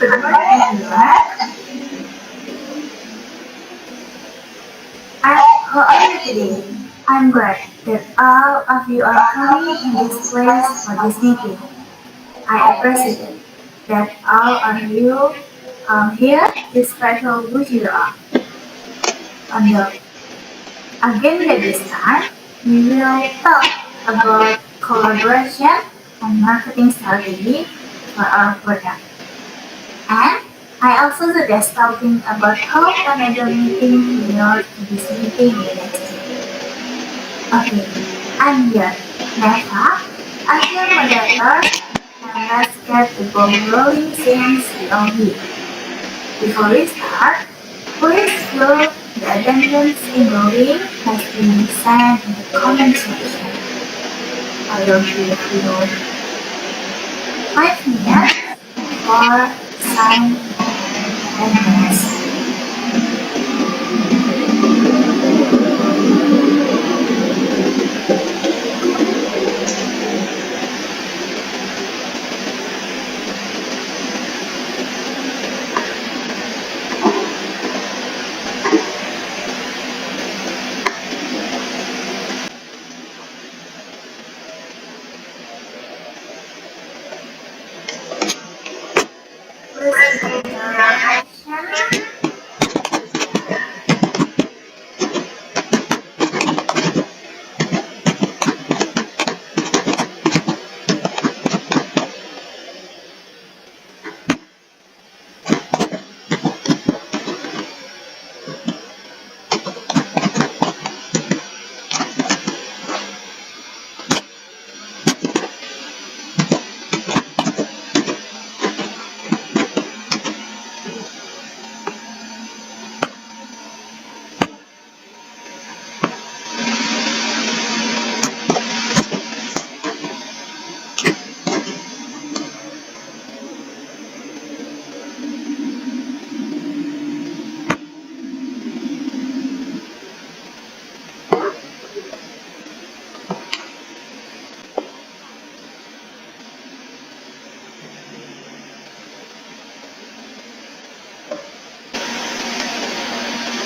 Good morning, everyone. How are you today? I'm glad that all of you are coming in this place for this meeting. I appreciate that all of you come here despite how good you are. On the agenda this time, we will talk about collaboration and marketing strategy for our product. And I also suggest talking about how another meeting will be meeting the next year. Okay, I'm here. Neva, as your moderator, and let's get the ball rolling since we are here. Before we start, please look the attendance involving has been sent in the comment section. I will give you 5 minutes for sign attendance. Please take your action.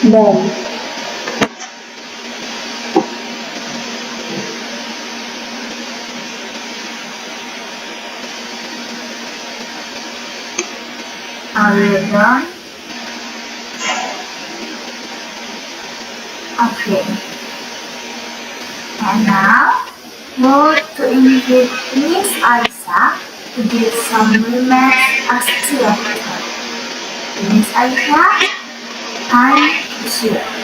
Done. Are you done? Okay. And now, move to invite Miss Aisha to give some remarks as director. Miss Aisha, time is yours.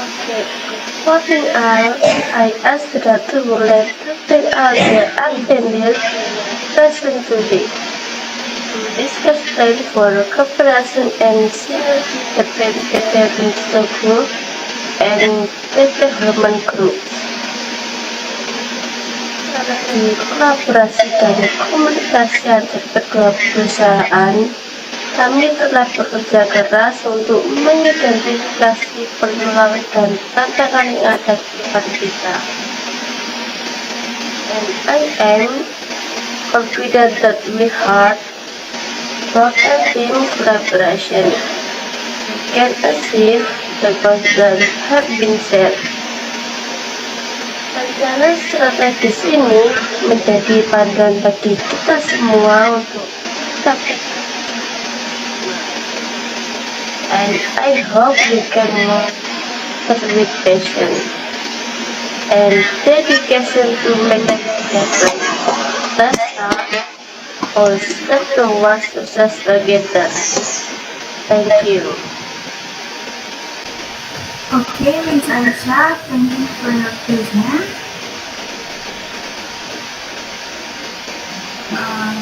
Okay. Starting out, I asked Ratu Mulet to take out the attended present today to discuss plan for cooperation and synergy between PT Minister Group and PT Herman Group. Strategi kolaborasi dan komunikasi antar kedua perusahaan. Kami telah bekerja keras untuk mengidentifikasi peluang dan tantangan yang ada di depan kita. And I am confident that with hard work and team collaboration, we can achieve the goals that have been set. Rencana strategis ini menjadi panduan bagi kita semua untuk mencapai. And I hope we can move with patience and dedication to make it happen. Let's start or step towards success together. Thank you. Okay, Miss Aisha, thank you for your present. I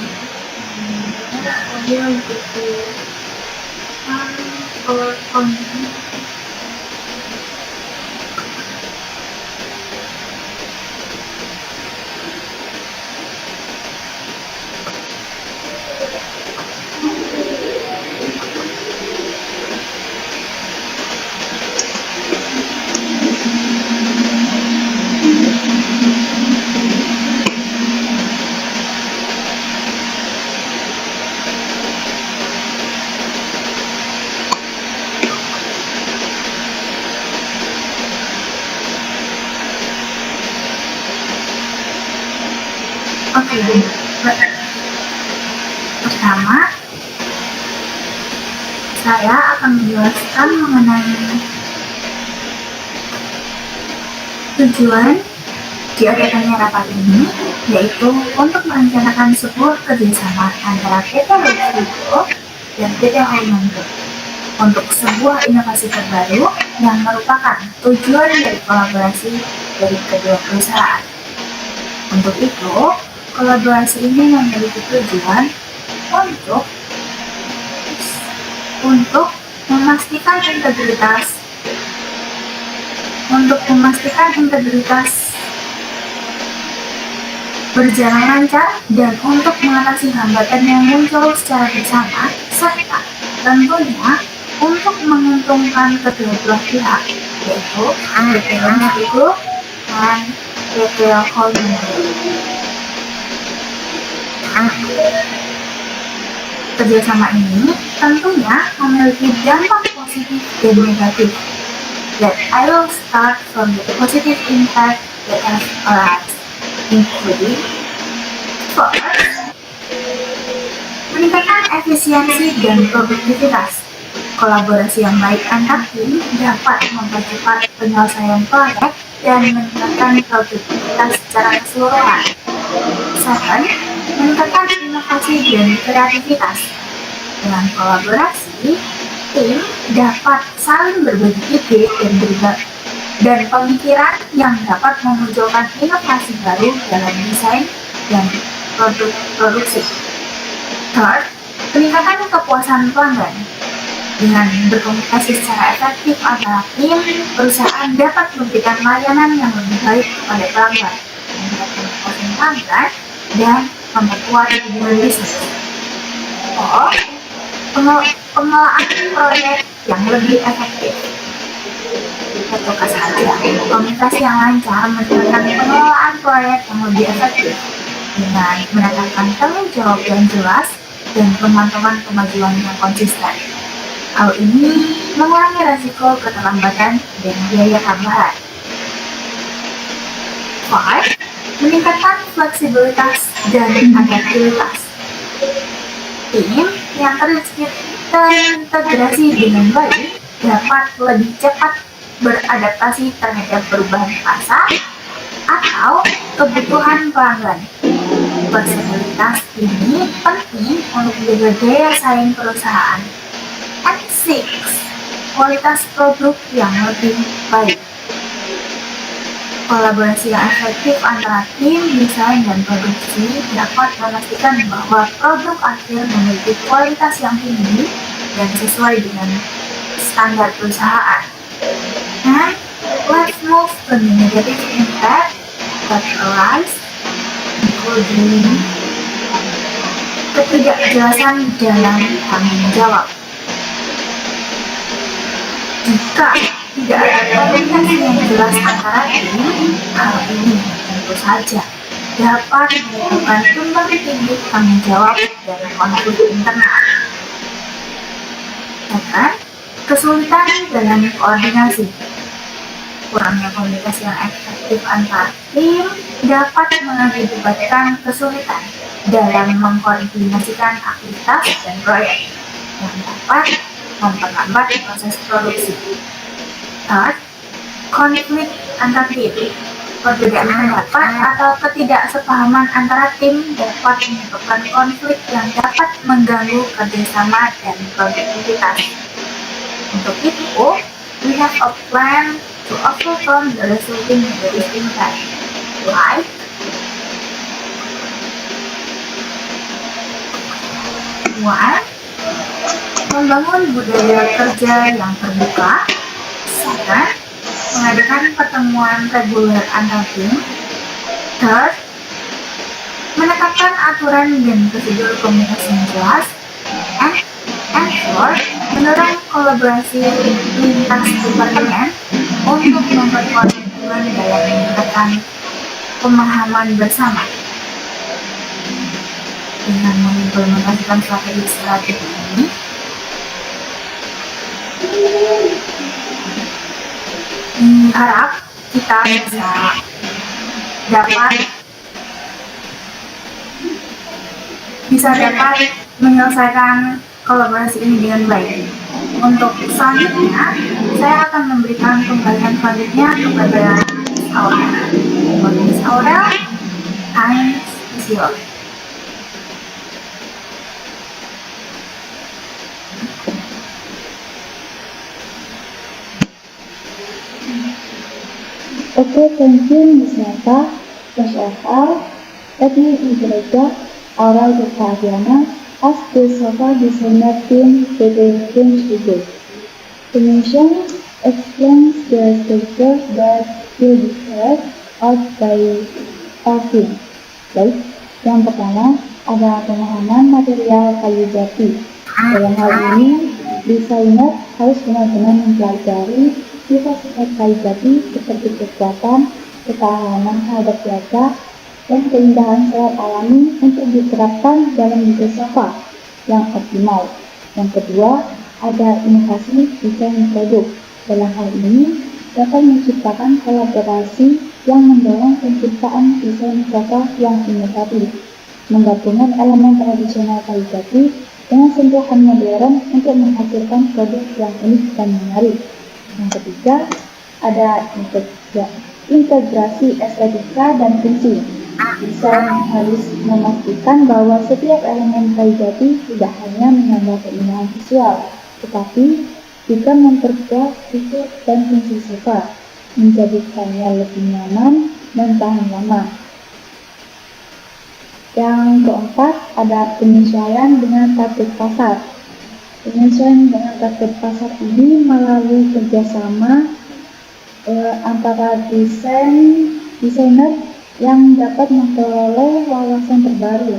will give you or comment. Oke, pertama saya akan menjelaskan mengenai tujuan diadakannya rapat ini, yaitu untuk merencanakan sebuah kerjasama antara PT Lufrigo dan PT Holman Group untuk sebuah inovasi terbaru yang merupakan tujuan dari kolaborasi dari kedua perusahaan. Untuk itu, kolaborasi ini memiliki tujuan untuk memastikan integritas berjalan lancar dan untuk mengatasi hambatan yang muncul secara bersama, serta tentunya untuk menguntungkan kedua belah pihak, yaitu PT Lufrigo dan PT Holman Group. Kerjasama ini tentunya memiliki dampak positif dan negatif. That I will start from the positive impact that has arise, including first, meningkatkan efisiensi dan produktivitas. Kolaborasi yang baik antar tim dapat mempercepat penyelesaian proyek dan meningkatkan produktivitas secara keseluruhan. Second, meningkatkan inovasi dan kreativitas. Dengan kolaborasi, tim dapat saling berbagi ide dan pemikiran yang dapat memunculkan inovasi baru dalam desain dan produksi. Third, peningkatan kepuasan pelanggan. Dengan berkomunikasi secara efektif antara tim, perusahaan dapat memberikan layanan yang lebih baik kepada pelanggan, meningkatkan kepuasan pelanggan, dan memperkuat hubungan bisnis. Fourth, pengelolaan proyek yang lebih efektif. Contoh saja, komunikasi yang lancar meningkatkan pengelolaan proyek yang lebih efektif dengan menetapkan tanggung jawab yang jelas dan pemantauan kemajuan yang konsisten. Hal ini mengurangi risiko keterlambatan dan biaya tambahan. 5. Meningkatkan fleksibilitas dan adaptabilitas. Tim yang terintegrasi dengan baik dapat lebih cepat beradaptasi terhadap perubahan pasar atau kebutuhan pelanggan. Fleksibilitas ini penting untuk menjaga daya saing perusahaan. And 6. Kualitas produk yang lebih baik. Kolaborasi yang efektif antara tim, desain, dan produksi dapat memastikan bahwa produk akhir memiliki kualitas yang tinggi dan sesuai dengan standar perusahaan. And let's move to the negative impact that arise, including ketidakjelasan dalam tanggung jawab. Jika tidak ada komunikasi yang jelas antara tim, hal ini tentu saja dapat menyebabkan tumbang tindih tanggung jawab dan konflik internal. Bahkan, kesulitan dalam koordinasi. Kurangnya komunikasi yang efektif antar tim dapat mengakibatkan kesulitan dalam mengkoordinasikan aktivitas dan proyek yang dapat memperlambat proses produksi. Third, konflik antar tim. Perbedaan pendapat atau ketidaksepahaman antara tim dapat menyebabkan konflik yang dapat mengganggu kerjasama dan produktivitas. Untuk itu, we have a plan to overcome the resulting negative impact, like one, membangun budaya kerja yang terbuka. Second, mengadakan pertemuan reguler antar tim. Third, menetapkan aturan dan prosedur komunikasi yang jelas. And fourth, mendorong kolaborasi lintas departemen untuk memperkuat hubungan dalam meningkatkan pemahaman bersama. Dengan mengimplementasikan strategi ini, harap kita bisa dapat bisa dapat menyelesaikan kolaborasi ini dengan baik. Untuk selanjutnya, saya akan memberikan pemberian selanjutnya kepada Miss Aurel. Miss Aurel, time is yours. Okay, thank you, Ms. Nata. First of all, let me introduce Aurel Fabiana as the sofa designer team PT Film Studio. The mission explains the structure that will be carried out by our team. Baik, yang pertama ada pemahaman material kayu jati. Dalam hal ini, desainer harus benar-benar mempelajari sifat-sifat kayu jati seperti kekuatan, ketahanan terhadap cuaca, dan keindahan serat alami untuk diterapkan dalam desain sofa yang optimal. Yang kedua, ada inovasi desain produk. Dalam hal ini, dapat menciptakan kolaborasi yang mendorong penciptaan desain sofa yang inovatif, menggabungkan elemen tradisional kayu jati dengan sentuhan modern untuk menghasilkan produk yang unik dan menarik. Yang ketiga, ada integrasi estetika dan fungsi. Desain harus memastikan bahwa setiap elemen kayu jati tidak hanya menambah keindahan visual, tetapi juga memperkuat fitur dan fungsi sofa, menjadikannya lebih nyaman dan tahan lama. Yang keempat, ada penyesuaian dengan target pasar. Penyesuaian dengan target pasar ini melalui kerjasama antara desainer yang dapat memperoleh wawasan terbaru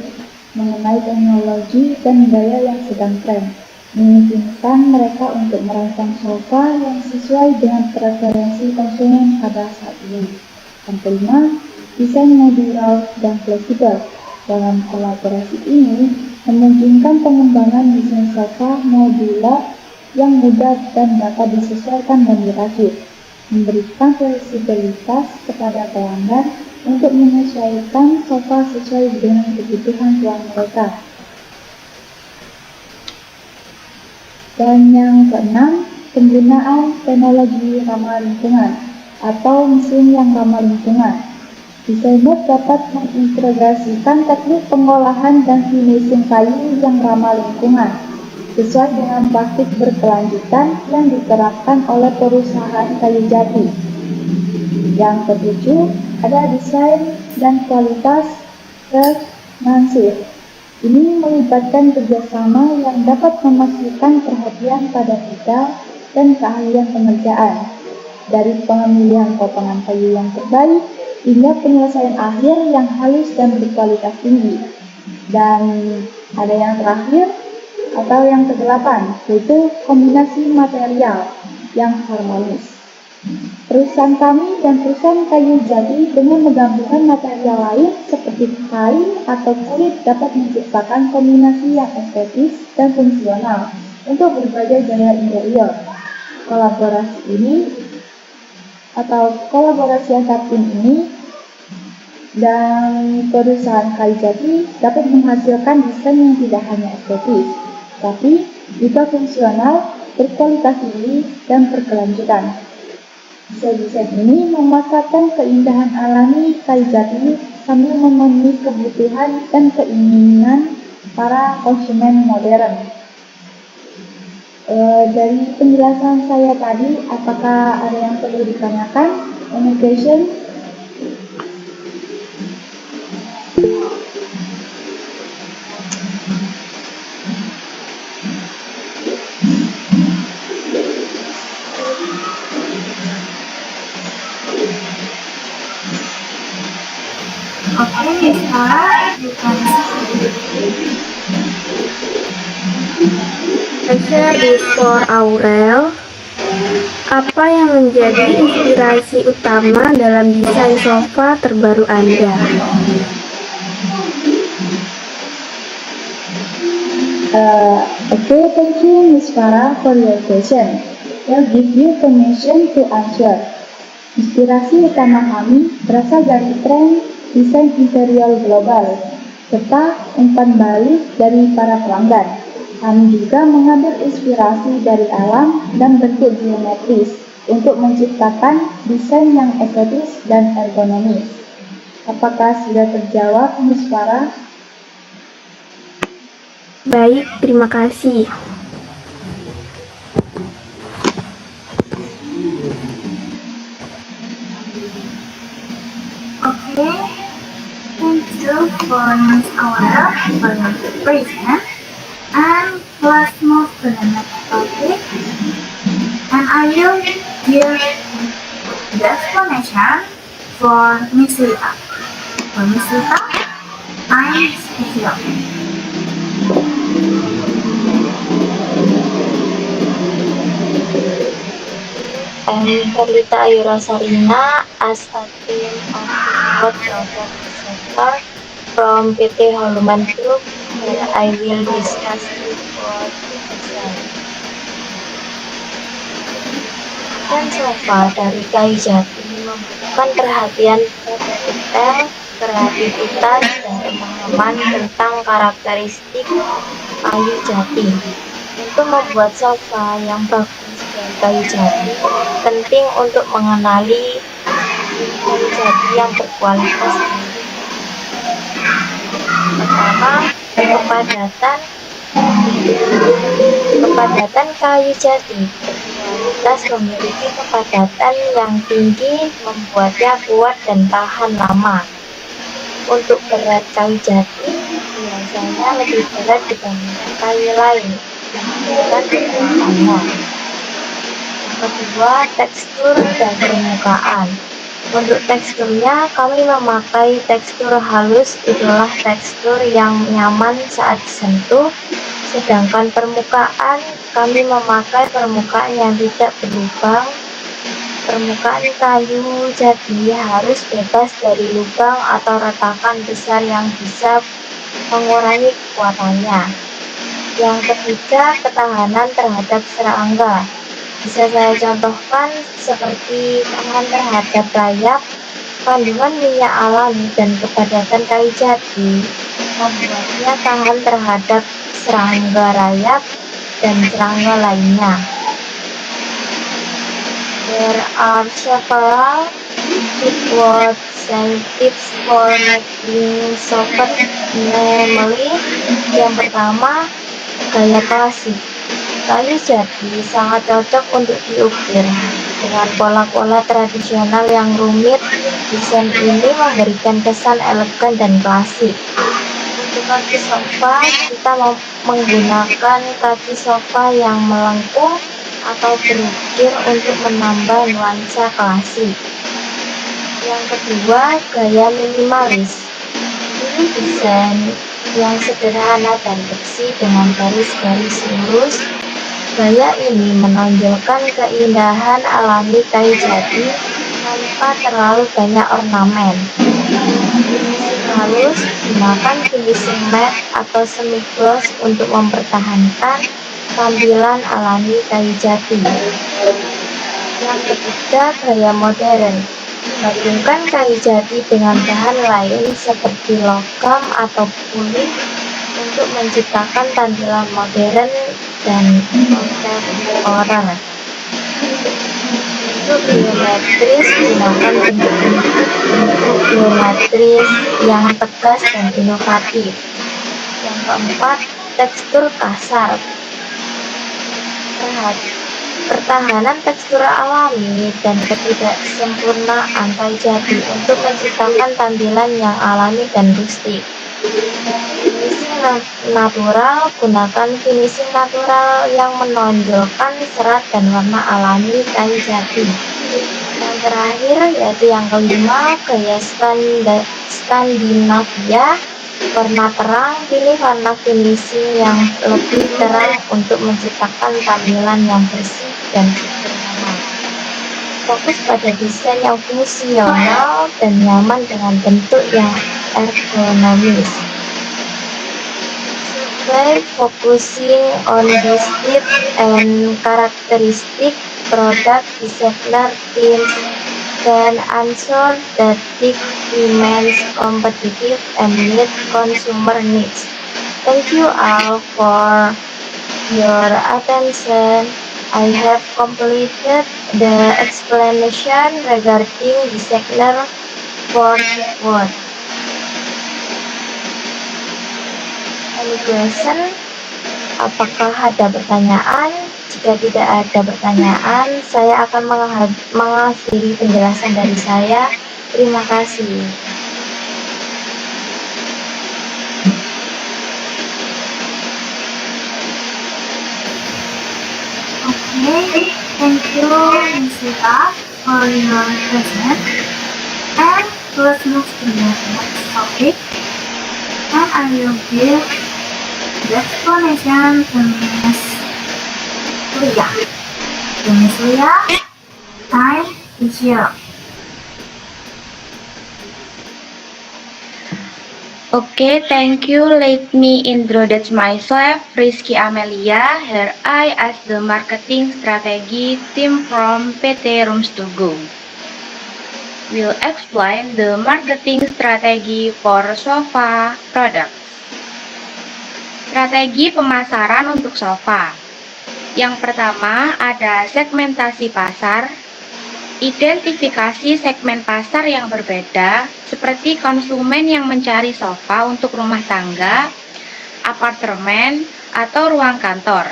mengenai teknologi dan gaya yang sedang tren, memungkinkan mereka untuk merancang sofa yang sesuai dengan preferensi konsumen pada saat ini. Yang kelima, desain modular dan fleksibel. Dalam kolaborasi ini, memungkinkan pengembangan desain sofa modular yang mudah dan dapat disesuaikan dan dirakit, memberikan fleksibilitas kepada pelanggan untuk menyesuaikan sofa sesuai dengan kebutuhan tuan mereka. Dan yang keenam, penggunaan teknologi ramah lingkungan atau mesin yang ramah lingkungan. Desainer dapat mengintegrasikan teknik pengolahan dan finishing kayu yang ramah lingkungan sesuai dengan praktik berkelanjutan yang diterapkan oleh perusahaan kayu jati. Yang ketujuh, ada desain dan kualitas craftsmanship. Ini melibatkan kerjasama yang dapat memastikan perhatian pada detail dan keahlian pengerjaan, dari pemilihan potongan kayu yang terbaik hingga penyelesaian akhir yang halus dan berkualitas tinggi. Dan ada yang terakhir atau yang kedelapan, yaitu kombinasi material yang harmonis. Perusahaan kami dan perusahaan kayu jati dengan menggabungkan material lain seperti kain atau kulit dapat menciptakan kombinasi yang estetis dan fungsional untuk berbagai gaya interior. Kolaborasi ini atau kolaborasi antar tim ini dan perusahaan kayu jati dapat menghasilkan desain yang tidak hanya estetis, tapi juga fungsional, berkualitas tinggi, dan berkelanjutan. Desain-desain ini memasarkan keindahan alami kayu jati sambil memenuhi kebutuhan dan keinginan para konsumen modern. Dari penjelasan saya tadi, apakah ada yang perlu ditanyakan? Any question? Okay, sekarang you can Question is for Aurel. Apa yang menjadi inspirasi utama dalam desain sofa terbaru Anda? Okay, thank you Ms. Farah for your question. I'll give you permission to answer. Inspirasi utama kami berasal dari tren desain interior global. serta umpan balik dari para pelanggan. Kami juga mengambil inspirasi dari alam dan bentuk geometris untuk menciptakan desain yang estetis dan ergonomis. Apakah sudah terjawab, Miss Farah? Baik, terima kasih. Okay, thank you for Miss Awara for your presentation. And let's move to the next topic. And I will give the explanation for Miss Lita. For Miss Lita, I'm special. I'm Carlita Ayura Sarina, as a team of product sector from PT Holuman Group, where I will discuss report design. Dan sofa dari kayu jati membutuhkan perhatian pada detail, kreativitas, dan pemahaman tentang karakteristik kayu jati. Untuk membuat sofa yang bagus dari kayu jati, penting untuk mengenali kayu jati yang berkualitas. Pertama, kepadatan kayu jati. Kualitas memiliki kepadatan yang tinggi, membuatnya kuat dan tahan lama. Untuk berat kayu jati, biasanya lebih berat dibandingkan kayu lain. Kedua, tekstur dan permukaan. Untuk teksturnya, kami memakai tekstur halus, itulah tekstur yang nyaman saat disentuh. Sedangkan permukaan, kami memakai permukaan yang tidak berlubang. Permukaan kayu jati harus bebas dari lubang atau retakan besar yang bisa mengurangi kekuatannya. Yang ketiga, ketahanan terhadap serangga. Bisa saya contohkan seperti tahan terhadap rayap. Kandungan minyak alami dan kepadatan kayu jati membuatnya tahan terhadap serangga rayap dan serangga lainnya. There are several woodworks and tips for making sofa, namely, yang pertama, gaya klasik. Kayu jati sangat cocok untuk diukir. Dengan pola-pola tradisional yang rumit, desain ini memberikan kesan elegan dan klasik. Untuk kaki sofa, kita menggunakan kaki sofa yang melengkung atau berukir untuk menambah nuansa klasik. Yang kedua, gaya minimalis. Ini desain yang sederhana dan bersih dengan garis-garis lurus. Gaya ini menonjolkan keindahan alami kayu jati tanpa terlalu banyak ornamen. Finishing halus, gunakan finishing matte atau semi gloss untuk mempertahankan tampilan alami kayu jati. Yang ketiga, gaya modern. Gabungkan kayu jati dengan bahan lain seperti logam atau kulit untuk menciptakan tampilan modern dan kontemporer. Untuk geometris, gunakan bentuk geometris yang tegas dan inovatif. Yang keempat, tekstur kasar. Pertahanan tekstur alami dan ketidaksempurnaan kayu jati untuk menciptakan tampilan yang alami dan rustik. Finishing natural, gunakan finishing natural yang menonjolkan serat dan warna alami kayu jati. Yang terakhir yaitu yang kelima, gaya Skandinavia. Warna terang, pilih warna finishing yang lebih terang untuk menciptakan tampilan yang bersih dan sederhana. Fokus pada desain yang fungsional dan nyaman dengan bentuk yang ergonomis. By focusing on these tips and characteristic, product designer teams can ensure that TIC remains competitive and meet consumer needs. Thank you all for your attention. I have completed the explanation regarding designer for word. Any question? Apakah ada pertanyaan? Jika tidak ada pertanyaan, saya akan mengakhiri penjelasan dari saya. Terima kasih. Okay, thank you, Ms. Rita, for your present. And let's move to the next topic. And I will give the explanation to Ms. Leah. To Ms. Leah, time is here. Okay, thank you. Let me introduce myself, Rizky Amelia. Here I as the marketing strategy team from PT Rooms to Go. Will explain the marketing strategy for sofa products. Strategi pemasaran untuk sofa. Yang pertama ada segmentasi pasar. Identifikasi segmen pasar yang berbeda, seperti konsumen yang mencari sofa untuk rumah tangga, apartemen, atau ruang kantor.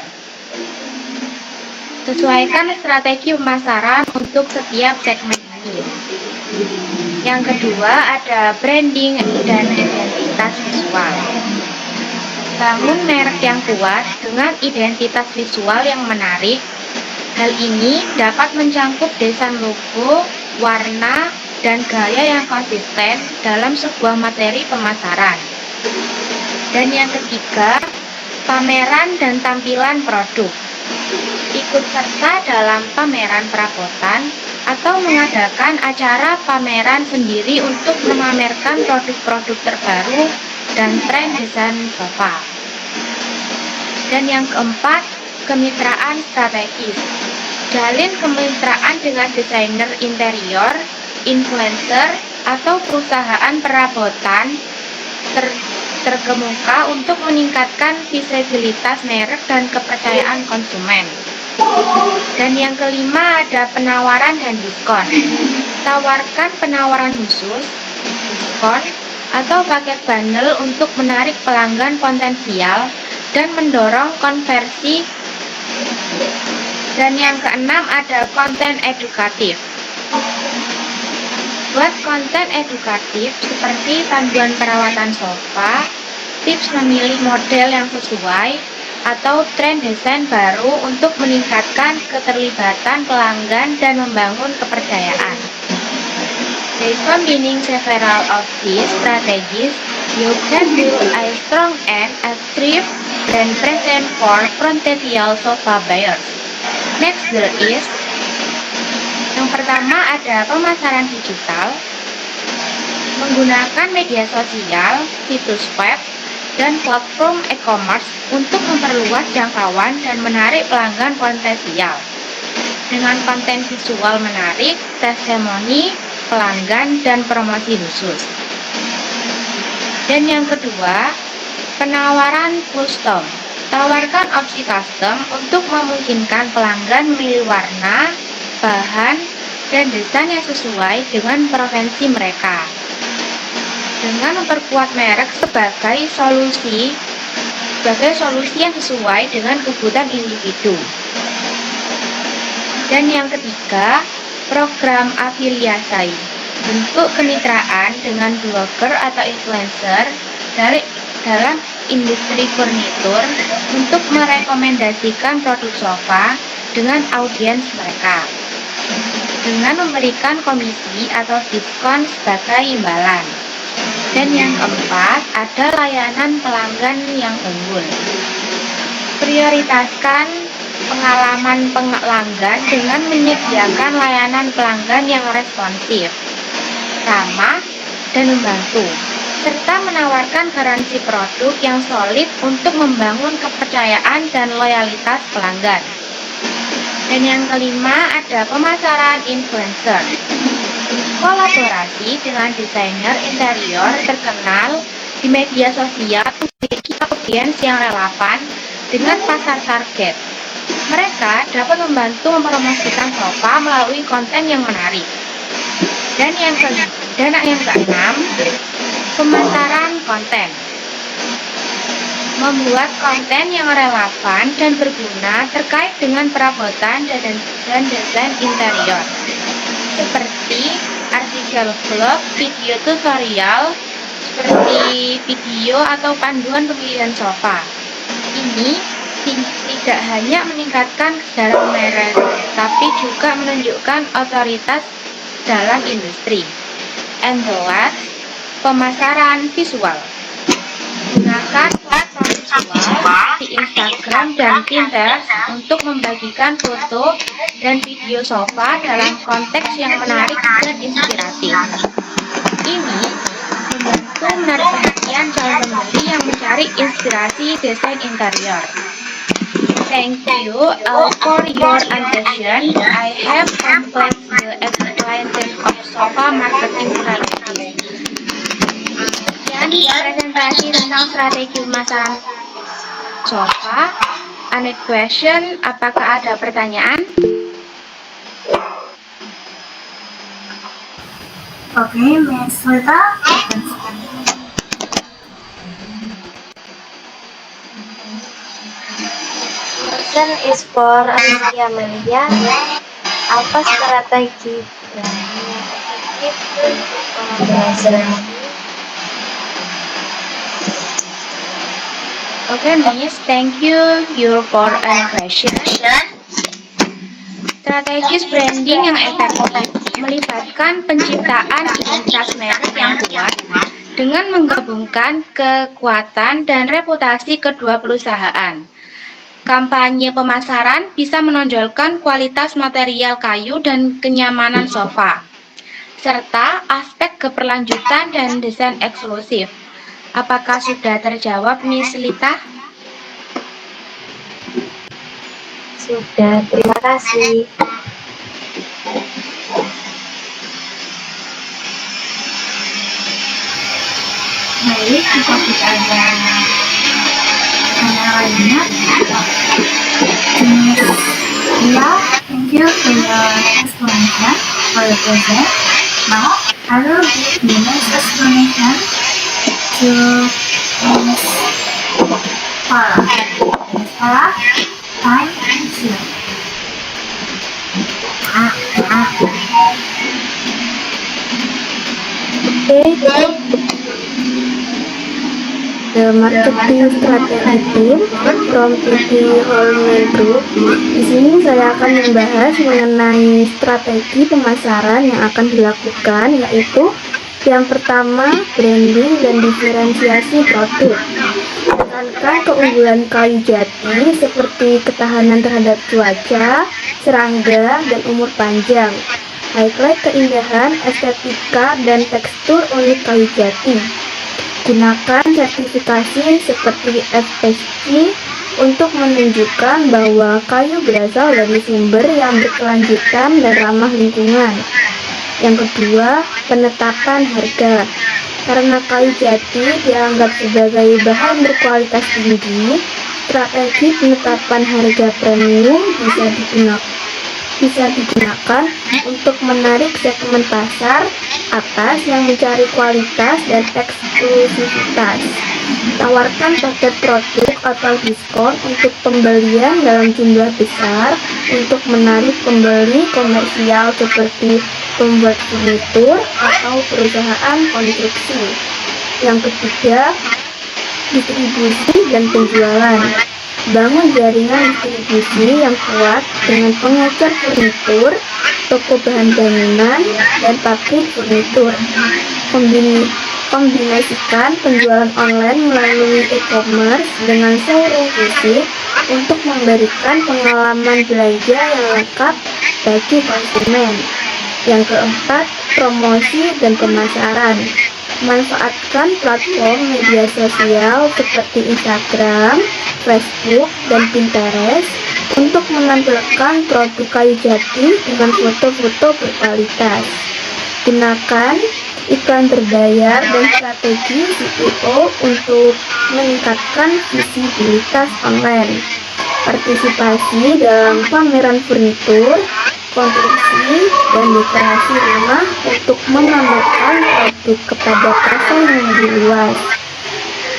Sesuaikan strategi pemasaran untuk setiap segmen ini. Yang kedua ada branding dan identitas visual. Bangun merek yang kuat dengan identitas visual yang menarik. Hal ini dapat mencangkup desain logo, warna, dan gaya yang konsisten dalam sebuah materi pemasaran. Dan yang ketiga, pameran dan tampilan produk. Ikut serta dalam pameran perabotan atau mengadakan acara pameran sendiri untuk memamerkan produk-produk terbaru dan tren desain sofa. Dan yang keempat, kemitraan strategis. Jalin kemitraan dengan desainer interior, influencer, atau perusahaan perabotan terkemuka untuk meningkatkan visibilitas merek dan kepercayaan konsumen. Dan yang kelima ada penawaran dan diskon. Tawarkan penawaran khusus, diskon, atau paket bundle untuk menarik pelanggan potensial dan mendorong konversi. Dan yang keenam ada konten edukatif. Buat konten edukatif seperti panduan perawatan sofa, tips memilih model yang sesuai, atau tren desain baru untuk meningkatkan keterlibatan pelanggan dan membangun kepercayaan. By combining several of these strategies, you can build a strong and attractive brand presence for potential sofa buyers. Next there is, yang pertama ada pemasaran digital, menggunakan media sosial, situs web, dan platform e-commerce untuk memperluas jangkauan dan menarik pelanggan potensial. Dengan konten visual menarik, testimoni, pelanggan, dan promosi khusus. Dan yang kedua, penawaran custom. Tawarkan opsi custom untuk memungkinkan pelanggan memilih warna, bahan, dan desain yang sesuai dengan preferensi mereka. Dengan memperkuat merek sebagai solusi yang sesuai dengan kebutuhan individu. Dan yang ketiga, program afiliasi. Bentuk kemitraan dengan blogger atau influencer dalam industri furnitur untuk merekomendasikan produk sofa dengan audiens mereka, dengan memberikan komisi atau diskon sebagai imbalan. Dan yang keempat, ada layanan pelanggan yang unggul. Prioritaskan pengalaman pelanggan dengan menyediakan layanan pelanggan yang responsif, ramah, dan membantu, serta menawarkan garansi produk yang solid untuk membangun kepercayaan dan loyalitas pelanggan. Dan yang kelima ada pemasaran influencer. Berkolaborasi dengan desainer interior terkenal di media sosial memiliki audiens yang relevan dengan pasar target. Mereka dapat membantu mempromosikan sofa melalui konten yang menarik. Dan yang keenam, pemasaran konten. Membuat konten yang relevan dan berguna terkait dengan perabotan dan desain interior, seperti artikel blog, video tutorial, seperti video atau panduan pemilihan sofa. Ini tidak hanya meningkatkan kesadaran merek, tapi juga menunjukkan otoritas dalam industri. And the last, pemasaran visual. Gunakan platform visual di Instagram dan Pinterest untuk membagikan foto dan video sofa dalam konteks yang menarik dan inspiratif. Ini membantu menarik perhatian calon pembeli yang mencari inspirasi desain interior. Thank you all for your attention. I have completed the explanation of sofa marketing strategy. Presentasi tentang strategi pemasaran sofa. Any question? Apakah ada pertanyaan? Okay, Miss Lita. Question is for Rizky Amelia. Apa strategi branding yang efektif untuk kolaborasi? Okay, Miss, thank you for a question. Strategis branding yang efektif melibatkan penciptaan identitas merek yang kuat dengan menggabungkan kekuatan dan reputasi kedua perusahaan. Kampanye pemasaran bisa menonjolkan kualitas material kayu dan kenyamanan sofa, serta aspek keberlanjutan dan desain eksklusif. Apakah sudah terjawab, Miss Lita? Sudah, terima kasih. Baik, kita tidak ada pertanyaan lainnya. Yeah, thank you for your explanation for the present. Now, I will give the next explanation to Miss Farah. Miss Farah, time is you. The marketing strategy team from PT Holman Group. Di sini saya akan membahas mengenai strategi pemasaran yang akan dilakukan, yaitu yang pertama, branding dan diferensiasi produk. Menekankan keunggulan kayu jati seperti ketahanan terhadap cuaca, serangga, dan umur panjang. Highlight keindahan, estetika, dan tekstur unik kayu jati. Gunakan sertifikasi seperti FSC untuk menunjukkan bahwa kayu berasal dari sumber yang berkelanjutan dan ramah lingkungan. Yang kedua, penetapan harga. Karena kayu jati dianggap sebagai bahan berkualitas tinggi, strategi penetapan harga premium bisa digunakan untuk menarik segmen pasar atas yang mencari kualitas dan eksklusivitas. Tawarkan paket produk atau diskon untuk pembelian dalam jumlah besar untuk menarik pembeli komersial seperti pembuat furnitur atau perusahaan konstruksi. Yang ketiga, distribusi dan penjualan. Bangun jaringan distribusi yang kuat dengan pengecer furnitur, toko bahan bangunan, dan pabrik furnitur. Kombinasikan penjualan online melalui e-commerce dengan showroom fisik untuk memberikan pengalaman belanja yang lengkap bagi konsumen. Yang keempat, promosi dan pemasaran. Manfaatkan platform media sosial seperti Instagram, Facebook, dan Pinterest untuk menampilkan produk kayu jati dengan foto-foto berkualitas. Gunakan iklan berbayar dan strategi SEO untuk meningkatkan visibilitas online. Partisipasi dalam pameran furnitur, konstruksi, dan dekorasi rumah untuk memamerkan produk kepada pasar yang lebih luas.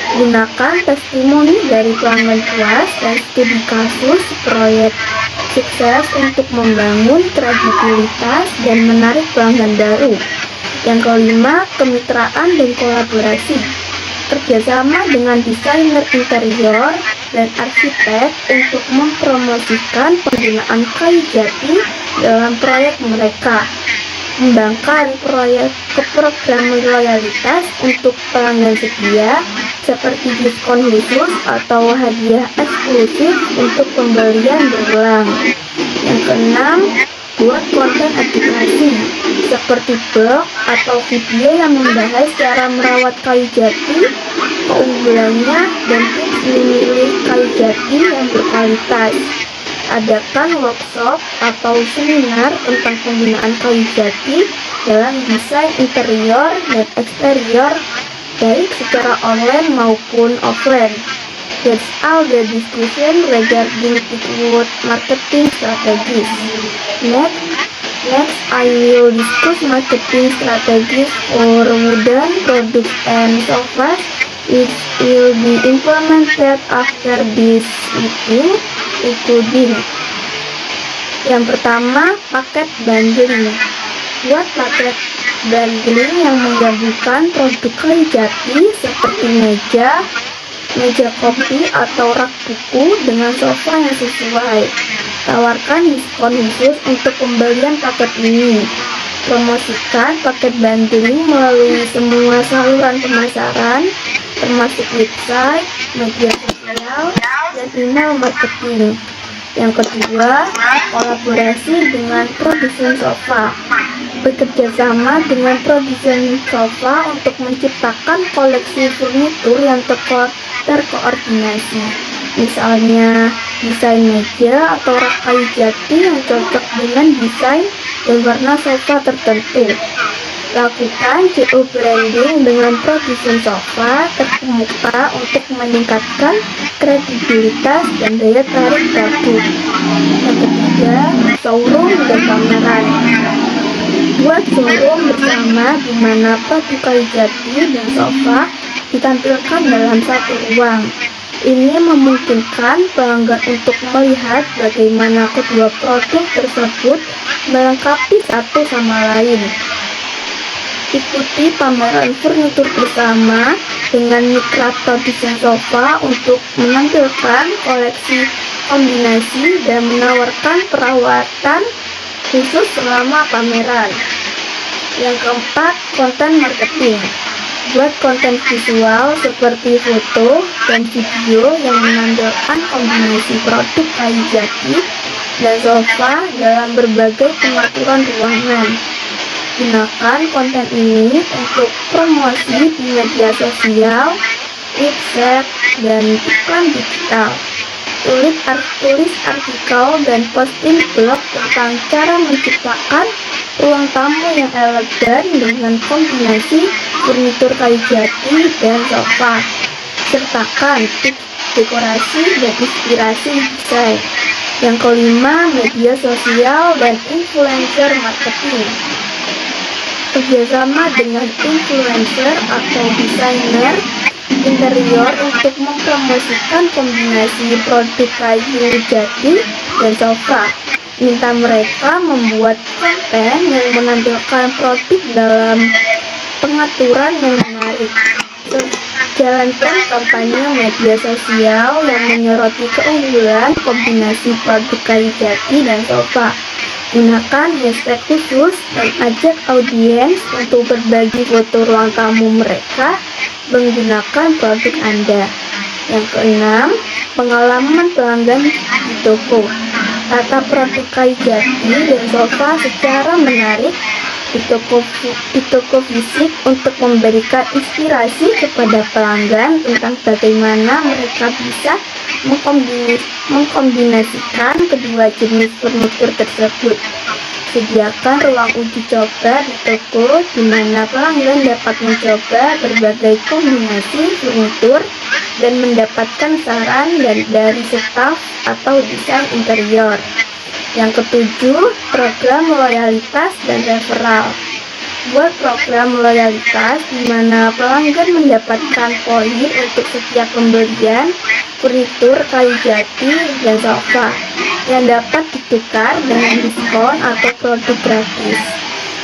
Gunakan testimoni dari pelanggan puas dan studi kasus proyek sukses untuk membangun kredibilitas dan menarik pelanggan baru. Yang kelima, kemitraan dan kolaborasi. Kerjasama dengan desainer interior dan arsitek untuk mempromosikan penggunaan kayu jati dalam proyek mereka. Mengembangkan program loyalitas untuk pelanggan setia seperti diskon khusus atau hadiah eksklusif untuk pembelian berulang. Yang keenam, buat konten edukasi seperti blog atau video yang membahas cara merawat kayu jati, keunggulannya, dan tips memilih kayu jati yang berkualitas. Adakan workshop atau seminar tentang penggunaan kayu jati dalam desain interior dan eksterior, baik secara online maupun offline. That's all the discussion regarding Pickwood marketing strategies. Next, I will discuss marketing strategies for wooden products and sofas, which will be implemented after this meeting, including yang pertama, paket bundling. Buat paket bundling yang menggabungkan produk kayu jati seperti meja kopi atau rak buku dengan sofa yang sesuai. Tawarkan diskon khusus untuk pembelian paket ini. Promosikan paket bundling melalui semua saluran pemasaran, termasuk website, media sosial, dan email marketing. Yang kedua, kolaborasi dengan produsen sofa. Bekerja sama dengan produsen sofa untuk menciptakan koleksi furnitur yang terkoordinasi. Misalnya, desain meja atau rak kayu jati yang cocok dengan desain dan warna sofa tertentu. Lakukan geo-branding dengan produsen sofa terkemuka untuk meningkatkan kredibilitas dan daya tarik produk. Yang ketiga, showroom dan pameran. Buat showroom bersama di mana produk kayu jati dan sofa ditampilkan dalam satu ruang. Ini memungkinkan pelanggan untuk melihat bagaimana kedua produk tersebut melengkapi satu sama lain. Ikuti pameran furnitur bersama dengan mitra produsen sofa untuk menampilkan koleksi kombinasi dan menawarkan perawatan khusus selama pameran. Yang keempat, konten marketing. Buat konten visual seperti foto dan video yang menampilkan kombinasi produk kayu jati dan sofa dalam berbagai pengaturan ruangan. Gunakan konten ini untuk promosi di media sosial, website, dan iklan digital. Tulis artikel dan posting blog tentang cara menciptakan ruang tamu yang elegan dengan kombinasi furnitur kayu jati dan sofa. Sertakan tips dekorasi dan inspirasi desain. Yang kelima, media sosial dan influencer marketing. Kerjasama dengan influencer atau desainer interior untuk mempromosikan kombinasi produk kayu jati dan sofa. Minta mereka membuat konten yang menampilkan produk dalam pengaturan yang menarik. Jalankan kampanye media sosial yang menyoroti keunggulan kombinasi produk kayu jati dan sofa. Gunakan hashtag khusus dan ajak audiens untuk berbagi foto ruang tamu mereka menggunakan produk Anda. Yang keenam, pengalaman pelanggan di toko. Tata produk kayu jati dan sofa secara menarik di toko fisik untuk memberikan inspirasi kepada pelanggan tentang bagaimana mereka bisa mengkombinasikan kedua jenis furnitur tersebut. Sediakan ruang uji coba di toko di mana pelanggan dapat mencoba berbagai kombinasi furnitur dan mendapatkan saran dari staf atau desain interior. Yang ketujuh, program loyalitas dan referral. Buat program loyalitas di mana pelanggan mendapatkan poin untuk setiap pembelian furnitur kayu jati dan sofa yang dapat ditukar dengan diskon atau produk gratis.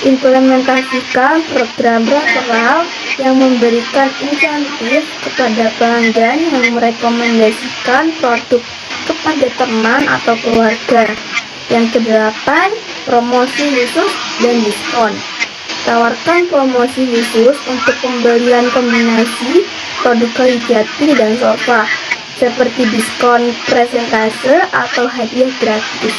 Implementasikan program referral yang memberikan insentif kepada pelanggan yang merekomendasikan produk kepada teman atau keluarga. Yang kedelapan, promosi khusus dan diskon. Tawarkan promosi khusus untuk pembelian kombinasi produk kayu jati dan sofa, seperti diskon presentase atau hadiah gratis.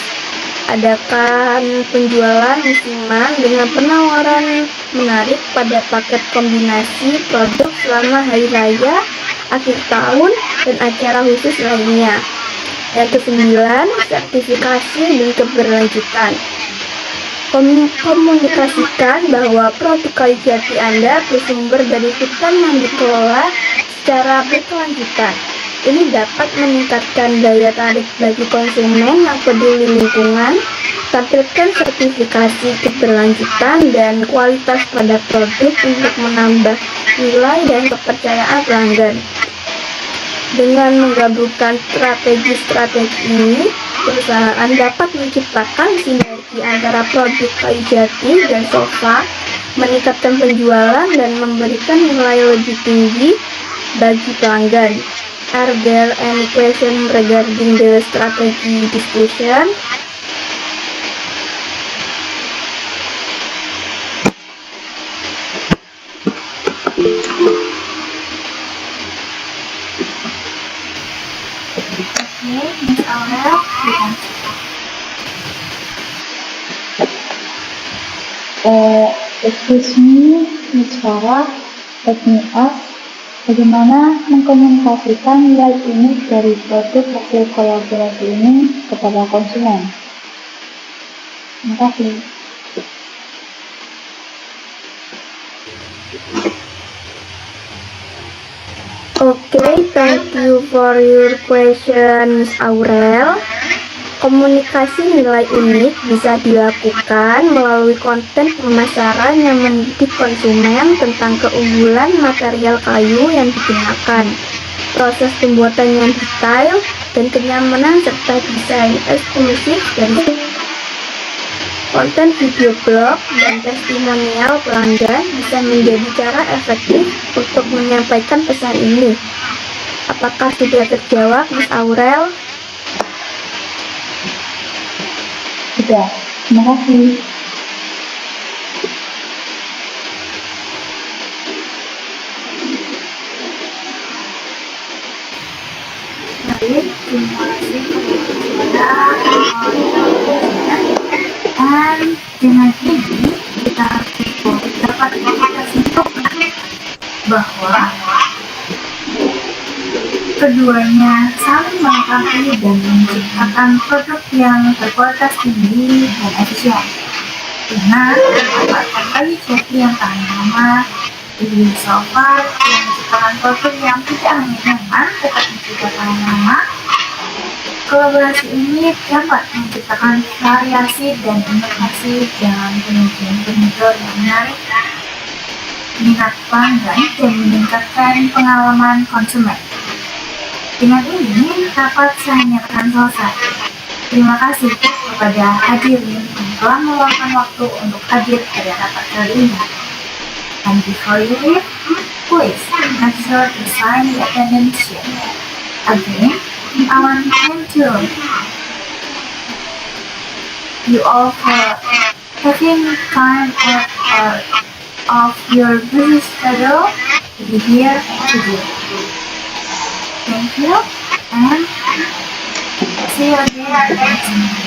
Adakan penjualan musiman dengan penawaran menarik pada paket kombinasi produk selama hari raya, akhir tahun, dan acara khusus lainnya. Yang kesembilan, sertifikasi dan keberlanjutan. Komunikasikan bahwa produk kayu jati Anda bersumber dari hutan yang dikelola secara berkelanjutan. Ini dapat meningkatkan daya tarik bagi konsumen yang peduli lingkungan. Tampilkan sertifikasi keberlanjutan dan kualitas pada produk untuk menambah nilai dan kepercayaan pelanggan. Dengan menggabungkan strategi ini, perusahaan dapat menciptakan sinergi antara produk kayu jati dan sofa, meningkatkan penjualan dan memberikan nilai lebih tinggi bagi pelanggan. Are there any questions regarding the strategy discussion? Okay, Miss Aurel, you can Excuse me, Miss Farah, let me ask, bagaimana mengkomunikasikan nilai unik dari produk hasil kolaborasi ini kepada konsumen? Terima kasih. Okay, thank you for your question, Miss Aurel. Komunikasi nilai unik bisa dilakukan melalui konten pemasaran yang mendidik konsumen tentang keunggulan material kayu yang digunakan, proses pembuatan yang detail, dan kenyamanan serta desain eksklusif dari konten video blog dan testimonial pelanggan bisa menjadi cara efektif untuk menyampaikan pesan ini. Apakah sudah terjawab, Miss Aurel? Sudah, terima kasih. Baik, terima kasih kepada dan dengan ini kita dapat simpulkan bahwa keduanya saling melengkapi dan menciptakan produk yang berkualitas tinggi dan efisien. Dengan mendapatkan kayu jati yang tahan lama, di sofa yang menciptakan produk yang tidak hanya nyaman tetapi juga tahan lama. Kolaborasi ini dapat menciptakan variasi dan inovasi dengan penyajian furnitur yang menarik, minat pelanggan, dan meningkatkan pengalaman konsumen. Dengan ini dapat saya nyatakan selesai. Terima kasih kepada hadirin yang telah meluangkan waktu untuk hadir pada rapat kali ini. And before you leave, please make sure to sign the attendance sheet. Again, I want to thank you all for taking time out of your busy schedule to be here today. Thank you, and see you again next time.